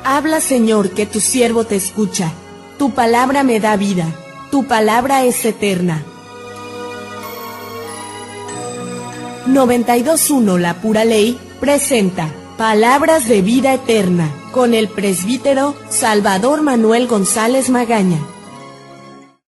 Habla, Señor, que tu siervo te escucha. Tu palabra me da vida. Tu palabra es eterna. 92.1 La Pura Ley presenta Palabras de Vida Eterna con el presbítero Salvador Manuel González Magaña.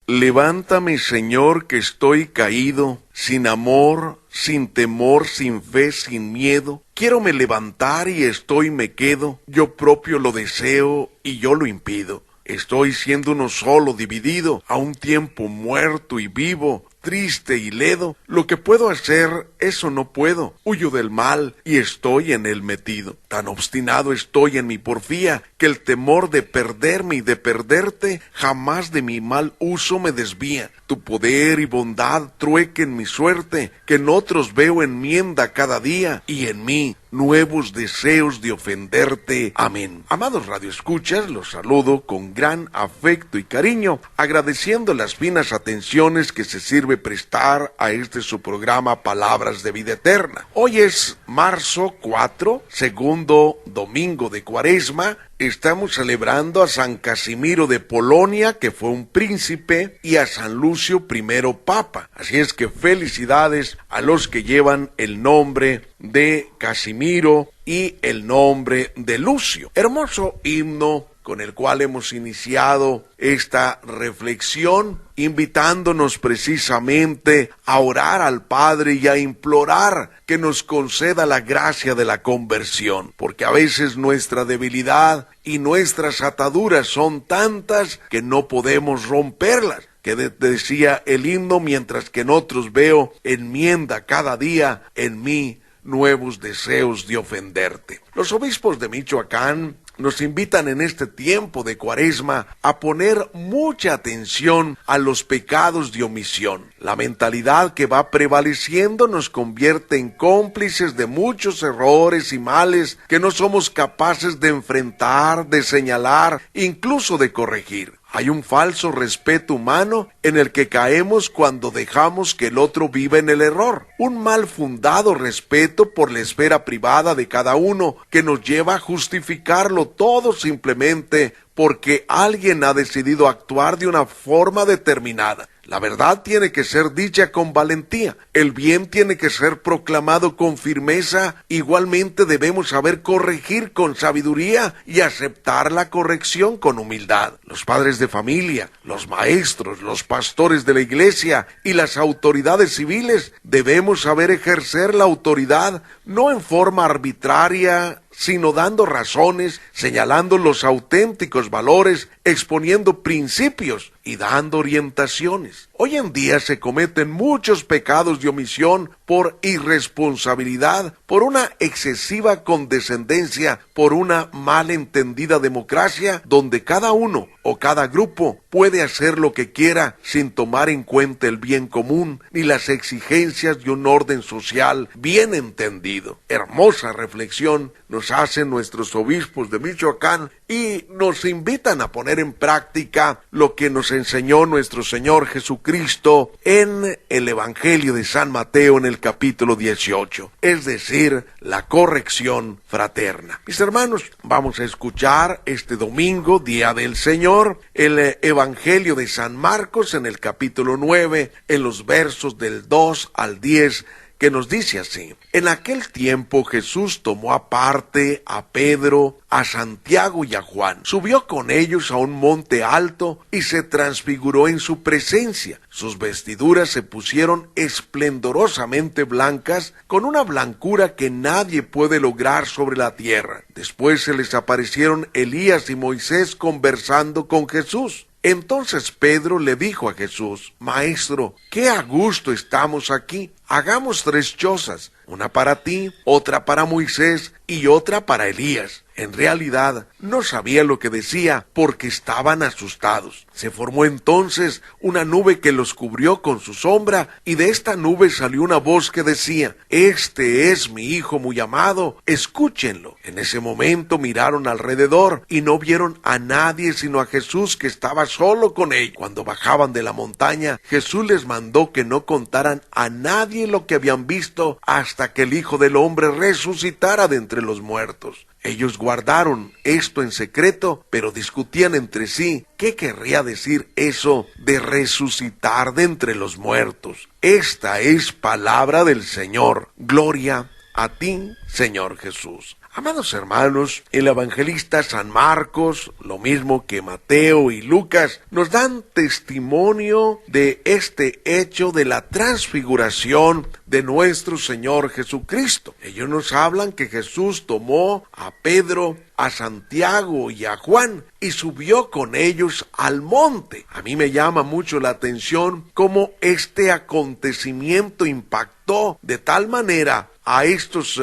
Levántame, Señor, que estoy caído, sin amor, sin temor, sin fe, sin miedo. Quiérome levantar y me quedo. Yo propio lo deseo y yo lo impido. Estoy siendo uno solo, dividido, a un tiempo muerto y vivo, triste y ledo. Lo que puedo hacer, eso no puedo. Huyo del mal y estoy en él metido. Tan obstinado estoy en mi porfía, que el temor de perderme y de perderte, jamás de mi mal uso me desvía. Tu poder y bondad truequen mi suerte, que en otros veo enmienda cada día, y en mí nuevos deseos de ofenderte. Amén. Amados radioescuchas, los saludo con gran afecto y cariño, agradeciendo las finas atenciones que se sirve prestar a su programa Palabras de Vida Eterna. Hoy es marzo 4, segundo domingo de Cuaresma. Estamos celebrando a San Casimiro de Polonia, que fue un príncipe, y a San Lucio I Papa. Así es que felicidades a los que llevan el nombre de Casimiro y el nombre de Lucio. Hermoso himno con el cual hemos iniciado esta reflexión, invitándonos precisamente a orar al Padre y a implorar que nos conceda la gracia de la conversión, porque a veces nuestra debilidad y nuestras ataduras son tantas que no podemos romperlas. Que decía el himno, mientras que en otros veo enmienda cada día, en mí nuevos deseos de ofenderte. Los obispos de Michoacán nos invitan en este tiempo de Cuaresma a poner mucha atención a los pecados de omisión. La mentalidad que va prevaleciendo nos convierte en cómplices de muchos errores y males que no somos capaces de enfrentar, de señalar, incluso de corregir. Hay un falso respeto humano en el que caemos cuando dejamos que el otro viva en el error. Un mal fundado respeto por la esfera privada de cada uno que nos lleva a justificarlo todo simplemente porque alguien ha decidido actuar de una forma determinada. La verdad tiene que ser dicha con valentía, el bien tiene que ser proclamado con firmeza, igualmente debemos saber corregir con sabiduría y aceptar la corrección con humildad. Los padres de familia, los maestros, los pastores de la iglesia y las autoridades civiles debemos saber ejercer la autoridad no en forma arbitraria, sino dando razones, señalando los auténticos valores, exponiendo principios y dando orientaciones. Hoy en día se cometen muchos pecados de omisión por irresponsabilidad, por una excesiva condescendencia, por una mal entendida democracia, donde cada uno o cada grupo puede hacer lo que quiera sin tomar en cuenta el bien común ni las exigencias de un orden social bien entendido. Hermosa reflexión nos hacen nuestros obispos de Michoacán y nos invitan a poner en práctica lo que nos enseñó nuestro Señor Jesucristo en el Evangelio de San Mateo en el capítulo 18, es decir, la corrección fraterna. Mis hermanos, vamos a escuchar este domingo, Día del Señor, el Evangelio de San Marcos en el capítulo 9, en los versos del 2 al 10, que nos dice así: en aquel tiempo Jesús tomó aparte a Pedro, a Santiago y a Juan, subió con ellos a un monte alto y se transfiguró en su presencia. Sus vestiduras se pusieron esplendorosamente blancas, con una blancura que nadie puede lograr sobre la tierra. Después se les aparecieron Elías y Moisés conversando con Jesús. Entonces Pedro le dijo a Jesús: Maestro, qué a gusto estamos aquí. Hagamos 3 chozas, una para ti, otra para Moisés y otra para Elías. En realidad, no sabía lo que decía porque estaban asustados. Se formó entonces una nube que los cubrió con su sombra, y de esta nube salió una voz que decía: Este es mi Hijo muy amado, escúchenlo. En ese momento miraron alrededor y no vieron a nadie sino a Jesús, que estaba solo con ellos. Cuando bajaban de la montaña, Jesús les mandó que no contaran a nadie lo que habían visto hasta que el Hijo del Hombre resucitara de entre los muertos. Ellos guardaron esto en secreto, pero discutían entre sí qué querría decir eso de resucitar de entre los muertos. Esta es palabra del Señor. Gloria a ti, Señor Jesús. Amados hermanos, el evangelista San Marcos, lo mismo que Mateo y Lucas, nos dan testimonio de este hecho de la transfiguración de nuestro Señor Jesucristo. Ellos nos hablan que Jesús tomó a Pedro, a Santiago y a Juan y subió con ellos al monte. A mí me llama mucho la atención cómo este acontecimiento impactó de tal manera a estos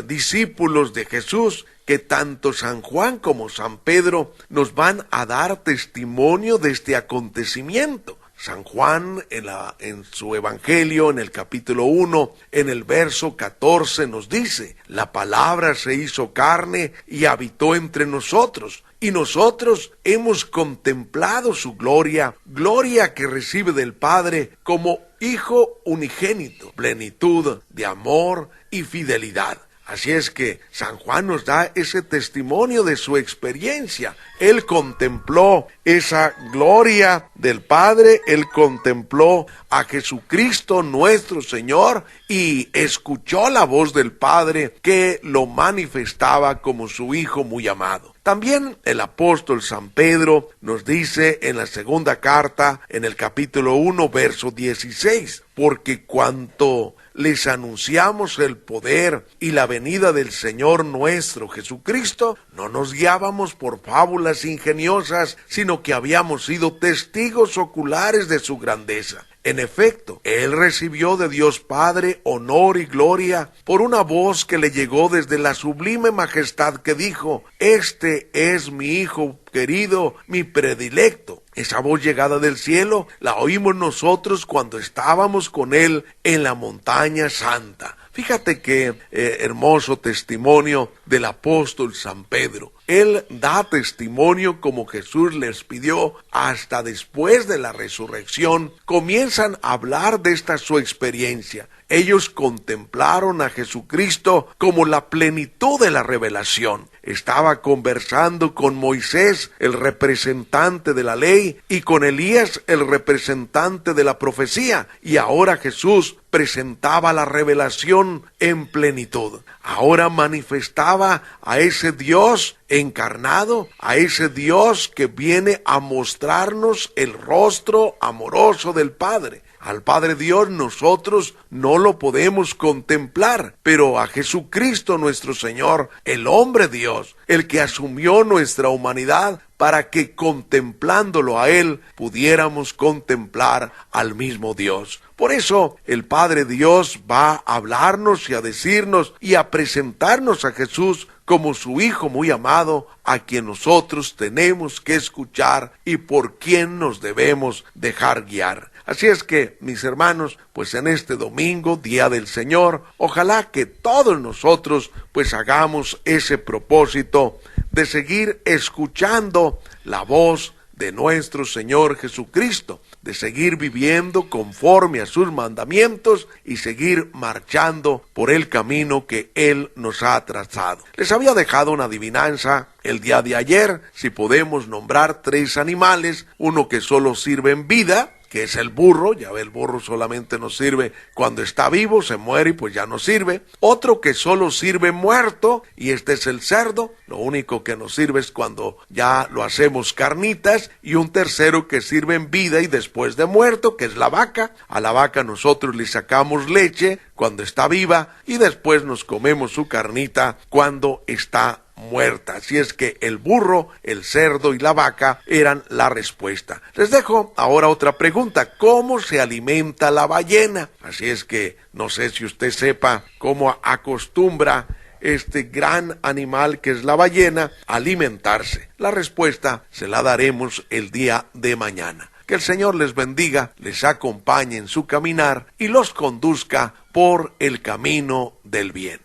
discípulos de Jesús, que tanto San Juan como San Pedro nos van a dar testimonio de este acontecimiento. San Juan en su Evangelio, en el capítulo 1, en el verso 14 nos dice: la palabra se hizo carne y habitó entre nosotros, y nosotros hemos contemplado su gloria, gloria que recibe del Padre como Hijo unigénito, plenitud de amor y fidelidad. Así es que San Juan nos da ese testimonio de su experiencia. Él contempló esa gloria del Padre, él contempló a Jesucristo nuestro Señor y escuchó la voz del Padre que lo manifestaba como su Hijo muy amado. También el apóstol San Pedro nos dice en la segunda carta, en el capítulo 1, verso 16, porque cuanto les anunciamos el poder y la venida del Señor nuestro Jesucristo, no nos guiábamos por fábulas ingeniosas, sino que habíamos sido testigos oculares de su grandeza. En efecto, él recibió de Dios Padre honor y gloria por una voz que le llegó desde la sublime majestad que dijo: este es mi Hijo querido, mi predilecto. Esa voz llegada del cielo la oímos nosotros cuando estábamos con él en la montaña santa. Fíjate qué hermoso testimonio del apóstol San Pedro. Él da testimonio como Jesús les pidió hasta después de la resurrección. Comienzan a hablar de esta su experiencia. Ellos contemplaron a Jesucristo como la plenitud de la revelación. Estaba conversando con Moisés, el representante de la ley, y con Elías, el representante de la profecía. Y ahora Jesús presentaba la revelación en plenitud. Ahora manifestaba a ese Dios encarnado, a ese Dios que viene a mostrarnos el rostro amoroso del Padre. Al Padre Dios nosotros no lo podemos contemplar, pero a Jesucristo nuestro Señor, el hombre Dios, el que asumió nuestra humanidad, para que contemplándolo a Él pudiéramos contemplar al mismo Dios. Por eso el Padre Dios va a hablarnos y a decirnos y a presentarnos a Jesús como su Hijo muy amado, a quien nosotros tenemos que escuchar y por quien nos debemos dejar guiar. Así es que, mis hermanos, pues en este domingo, Día del Señor, ojalá que todos nosotros pues hagamos ese propósito de seguir escuchando la voz de nuestro Señor Jesucristo, de seguir viviendo conforme a sus mandamientos y seguir marchando por el camino que Él nos ha trazado. Les había dejado una adivinanza el día de ayer, si podemos nombrar 3 animales, uno que solo sirve en vida, que es el burro. Ya ve, el burro solamente nos sirve cuando está vivo, se muere y pues ya no sirve. Otro que solo sirve muerto, y este es el cerdo, lo único que nos sirve es cuando ya lo hacemos carnitas. Y un tercero que sirve en vida y después de muerto, que es la vaca. A la vaca nosotros le sacamos leche cuando está viva y después nos comemos su carnita cuando está muerta. Así es que el burro, el cerdo y la vaca eran la respuesta. Les dejo ahora otra pregunta: ¿cómo se alimenta la ballena? Así es que no sé si usted sepa cómo acostumbra este gran animal que es la ballena a alimentarse. La respuesta se la daremos el día de mañana. Que el Señor les bendiga, les acompañe en su caminar y los conduzca por el camino del bien.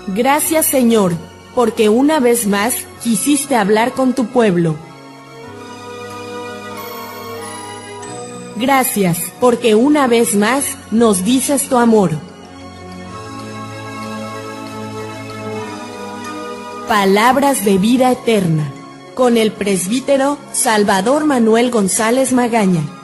Gracias, Señor, porque una vez más quisiste hablar con tu pueblo. Gracias, porque una vez más nos dices tu amor. Palabras de vida eterna, con el presbítero Salvador Manuel González Magaña.